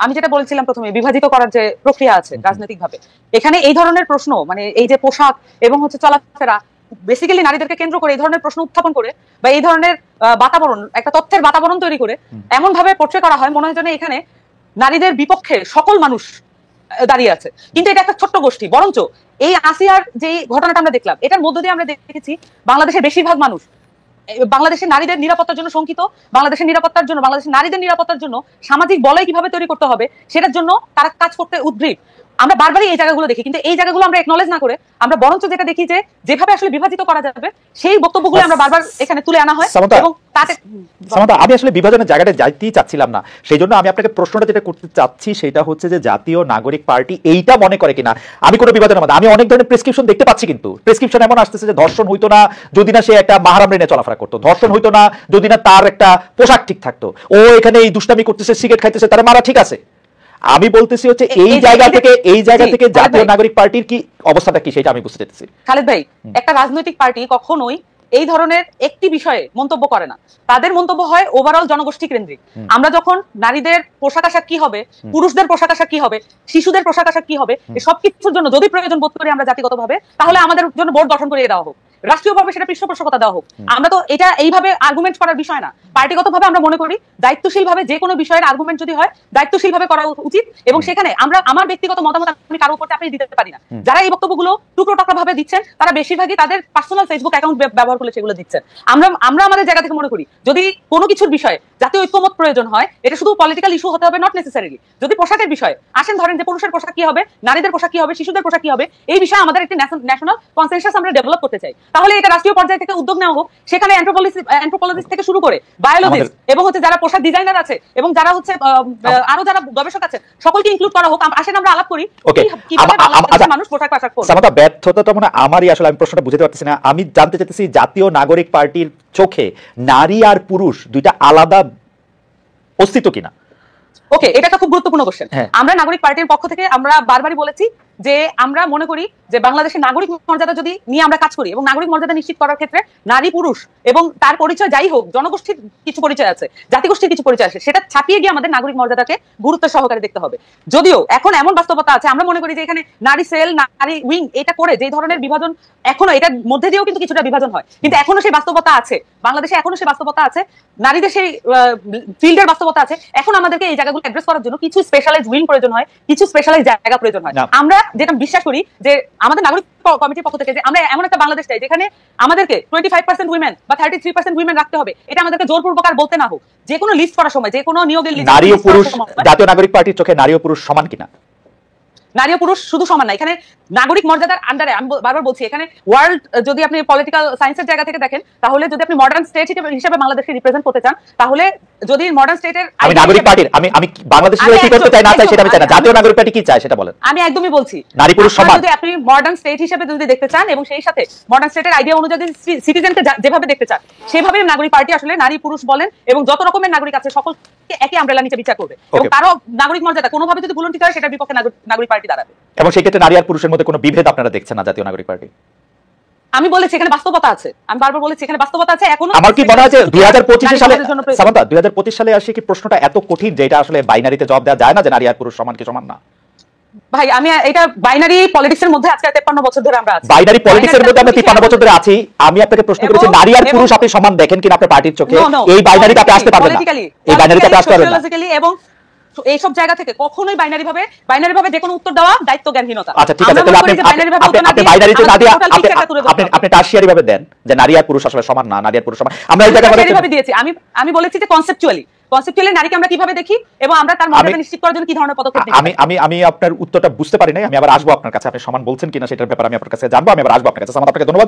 আমি যেটা বলছিলাম প্রথমে, বিভাজিত করার যে প্রক্রিয়া আছে রাজনৈতিকভাবে, এখানে এই ধরনের প্রশ্ন, মানে এই যে পোশাক এবং হচ্ছে চলাফেরা, বেসিক্যালি নারীদেরকে কেন্দ্র করে এই ধরনের প্রশ্ন উত্থাপন করে বা এই ধরনের বাতাবরণ, একটা তথ্যের বাতাবরণ তৈরি করে এমন ভাবে পোর্ট্রে করা হয় মনে হয় যেন এখানে নারীদের বিপক্ষে সকল মানুষ দাঁড়িয়ে আছে। কিন্তু এটা একটা ছোট্ট গোষ্ঠী। বরঞ্চ এই আসিয়ার যে ঘটনাটা আমরা দেখলাম, এটার মধ্য দিয়ে আমরা দেখেছি বাংলাদেশের বেশিরভাগ মানুষ বাংলাদেশের নারীদের নিরাপত্তার জন্য শঙ্কিত, বাংলাদেশের নিরাপত্তার জন্য, বাংলাদেশের নারীদের নিরাপত্তার জন্য সামাজিক বলয় কিভাবে তৈরি করতে হবে সেটার জন্য তারা কাজ করতে উদ্গ্রীব। আমরা বারবারই এই জায়গাগুলো দেখি, কিন্তু এই জায়গাগুলো আমরা একনলেজ না করে আমরা বরঞ্চ যেটা দেখি যে যেভাবে আসলে বিভাজিত করা যাবে সেই বক্তব্যগুলো আমরা বারবার এখানে তুলে আনা হয়। এবং তাতে আমি আসলে বিভাজনের জায়গাটা যাইতেই চাচ্ছিলাম না, সেই জন্য আমি আপনাকে প্রশ্নটা যেটা করতে চাচ্ছি সেটা হচ্ছে যে জাতীয় নাগরিক পার্টি এইটা মনে করে কিনা আমি কোনো বিভাজনের মধ্যে, আমি অনেক ধরনের প্রেসক্রিপশন দেখতে পাচ্ছি, কিন্তু প্রেসক্রিপশন এমন আসতেছে যে ধর্ষণ হইতো না যদি না সে একটা মাহারাম রেনে চলাফেরা করতো, ধর্ষণ হইতো না যদি না তার একটা পোশাক ঠিক থাকতো, ও এখানে এই দুষ্টামি করতেছে, সিগারেট খাইতেছে, তারা মারা ঠিক আছে। আমি বলতেছি হচ্ছে এই জায়গা থেকে জাতীয় নাগরিক পার্টির কি অবস্থাটা কি সেটা আমি বুঝতে চাইতেছি। খালেদ ভাই, একটা রাজনৈতিক পার্টি কখনোই এই ধরনের একটি বিষয়ে মন্তব্য করে না, তাদের মন্তব্য হয় ওভারঅল জনগোষ্ঠী কেন্দ্রিক। আমরা যখন নারীদের পোশাক আশাক কি হবে, পুরুষদের পোশাক আশাক কি হবে, শিশুদের পোশাক আশাক কি হবে, সবকিছুর জন্য যদি প্রয়োজন বোধ করি আমরা জাতিগতভাবে, তাহলে আমাদের জন্য বোর্ড গঠন করে দেওয়া হোক, রাষ্ট্রীয়ভাবে সেটা পৃষ্ঠপোষকতা দেওয়া হোক। আমরা তো এটা এইভাবে আর্গুমেন্ট করার বিষয় না, পার্টিগতভাবে আমরা মনে করি দায়িত্বশীলভাবে যে কোনো বিষয়ের আর্গুমেন্ট যদি হয় দায়িত্বশীলভাবে করা উচিত। এবং সেখানে আমরা আমার ব্যক্তিগত মতামত আমি কারো উপর চাপিয়ে দিতে পারি না। যারা এই বক্তব্যগুলো টুকরো টাকরা ভাবে দিচ্ছেন তারা বেশিরভাগই তাদের পার্সোনাল ফেসবুক অ্যাকাউন্ট ব্যবহার করে সেগুলো দিচ্ছেন। আমরা আমাদের জায়গা থেকে মনে করি যদি কোনো কিছুর বিষয়ে জাতীয় ঐক্যমত প্রয়োজন হয়, এটা শুধু পলিটিক্যাল ইস্যু হতে হবে নট নেসেসারিলি। যদি পোশাকের বিষয় আসেন, ধরেন যে পুরুষের পোশাক কি হবে, নারীদের পোশাক কি হবে, শিশুদের পোশাক কি হবে, এই বিষয়ে আমাদের একটি ন্যাশনাল কনসেনসাস আমরা ডেভেলপ করতে চাই, তাহলে এটা রাষ্ট্রীয় পর্যায়ে থেকে উদ্যোগ নেওয়া হোক। সেখানে অ্যানথ্রোপোলজিস্ট থেকে শুরু করে বায়োলজিস্ট এবং হচ্ছে যারা পোশাক ডিজাইনার আছে এবং যারা হচ্ছে আরো যারা গবেষক আছে সকলকে ইনক্লুড করা হোক। আসেন আমরা আলাপ করি কিভাবে বাংলাদেশের মানুষ পোশাক আশাক পরবে। সামান্তা, ব্যর্থতা মানে আমারই, আসলে আমি প্রশ্নটা বুঝতে পারতেছি না। আমি জানতে চাইতেছি জাতীয় নাগরিক পার্টির চোখে নারী আর পুরুষ দুইটা আলাদা অস্তিত্ব কিনা। ওকে, এটা একটা খুব গুরুত্বপূর্ণ কোশ্চেন। আমরা নাগরিক পার্টির পক্ষ থেকে আমরা বারবারই বলেছি যে আমরা মনে করি যে বাংলাদেশের নাগরিক মর্যাদা যদি নিয়ে আমরা কাজ করি এবং নাগরিক মর্যাদা নিশ্চিত করার ক্ষেত্রে নারী পুরুষ এবং তার পরিচয় যাই হোক, জনগোষ্ঠীর কিছু পরিচয় আছে, জাতিগোষ্ঠীর কিছু পরিচয় আছে, সেটা ছাপিয়ে গিয়ে আমাদের নাগরিক মর্যাদাকে গুরুত্ব সহকারে দেখতে হবে। যদিও এখন এমন বাস্তবতা আছে, আমরা মনে করি যে এখানে নারী সেল, নারী উইং, এটা করে যে ধরনের বিভাজন এখনো, এটার মধ্যে দিয়েও কিন্তু কিছুটা বিভাজন হয়, কিন্তু এখনো সেই বাস্তবতা আছে বাংলাদেশে, এখনো সেই বাস্তবতা আছে, নারীদের সেই ফিল্ডের বাস্তবতা আছে। এখন আমাদেরকে এই জায়গাগুলো অ্যাড্রেস করার জন্য কিছু স্পেশালাইজ উইং প্রয়োজন হয়, কিছু স্পেশালাইজ জায়গা প্রয়োজন হয়। আমরা যেটা বিশ্বাস করি যে আমাদের নাগরিক কমিটির পক্ষ থেকে যে আমরা এমন একটা বাংলাদেশ চাই যেখানে আমাদেরকে 25% উইমেন বা 33% উইমেন রাখতে হবে, এটা আমাদেরকে জোরপূর্বক আর বলতে না হোক। যে কোনো লিস্ট করার সময়, যে কোনো নিয়োগের লিস্ট, নারী ও পুরুষ জাতীয় নাগরিক পার্টির চোখে নারী ও পুরুষ সমান কিনা? নারী ও পুরুষ শুধু সমান না, এখানে নাগরিক মর্যাদার আন্ডারে আমি বারবার বলছি, এখানে ওয়ার্ল্ড যদি আপনি পলিটিক্যাল সায়েন্সের জায়গা থেকে দেখেন, তাহলে যদি আপনি মডার্ন স্টেট হিসেবে বাংলাদেশকে রিপ্রেজেন্ট করতে চান, তাহলে যদি মডার্ন স্টেটের আমি নাগরিক পার্টির আমি বাংলাদেশের কি করতে চাই না চাই সেটা আমি চাই না, জাতীয় নাগরিক পার্টি কি চায় সেটা বলেন। আমি একদমই বলছি নারী পুরুষ সমান। যদি আপনি মডার্ন স্টেট হিসেবে যদি দেখতে চান এবং সেই সাথে মডার্ন স্টেটের আইডিয়া অনুযায়ী সিটিজেনকে যেভাবে দেখতে চান, সেভাবে নাগরিক পার্টি আসলে নারী পুরুষ বলেন এবং যত রকমের নাগরিক আছে সকলকে একই আমব্রেলা নিচে বিচার করবে এবং কারো নাগরিক মর্যাদা কোনোভাবে যদি ভুলন্টিত হয় সেটার বিপক্ষে নাগরিক পার্টি দাঁড়াবে। এবং সেই ক্ষেত্রে নারী আর পুরুষের মধ্যে কোনো বিভেদ আপনারা দেখছেন না জাতীয় নাগরিক পার্টি? আমি বলেছি এখানে বাস্তবতা আছে, আমি বারবার বলেছি এখানে বাস্তবতা আছে। এখনো আমার কি মনে হয় যে 2025 সালে, সামান্তা 2025 সালে আসে কি প্রশ্নটা এত কঠিন যে এটা আসলে বাইনারিতে জবাব দেওয়া যায় না যে নারী আর পুরুষ সমান কি সমান না? ভাই আমি এটা বাইনারি পলিটিক্সের মধ্যে আজকে 53 বছর ধরে আমরা আছি, বাইনারি পলিটিক্সের মধ্যে আমরা 53 বছর ধরে আছি। আমি আপনাকে প্রশ্ন করেছি নারী আর পুরুষ আপনি সমান দেখেন কিনা আপনার পার্টির চোখে? এই বাইনারিতে আপনি আসতে পারবেন না, এই বাইনারিতে আপনি আসতে পারবেন না এবং এইসব জায়গা থেকে কখনোই বাইনারি ভাবে যে কোনো উত্তর দেওয়া দায়িত্ব জ্ঞানহীনতা। আচ্ছা ঠিক আছে, তাহলে আপনি বাইনারিতে না দিয়ে আপনি টারশিয়ারি ভাবে দেন যে নারী আর পুরুষ আসলে সমান না, নারী আর পুরুষ সমান। আমরা এই জায়গায় ভাবে দিয়েছি, আমি বলেছি যে কনসেপচুয়ালি নারীকে আমরা কিভাবে দেখি এবং আমরা তার মর্যাদা নিশ্চিত করার জন্য কি ধরনের পদক্ষেপ নিই। আমি আপনার উত্তরটা বুঝতে পারি নাই, আমি আবার আসবো আপনার কাছে। আপনি সমান বলছেন কিনা সেটার ব্যাপারে আমি আপনার কাছে জানবো, আমি আবার আসবো আপনার কাছে। আপনাকে ধন্যবাদ।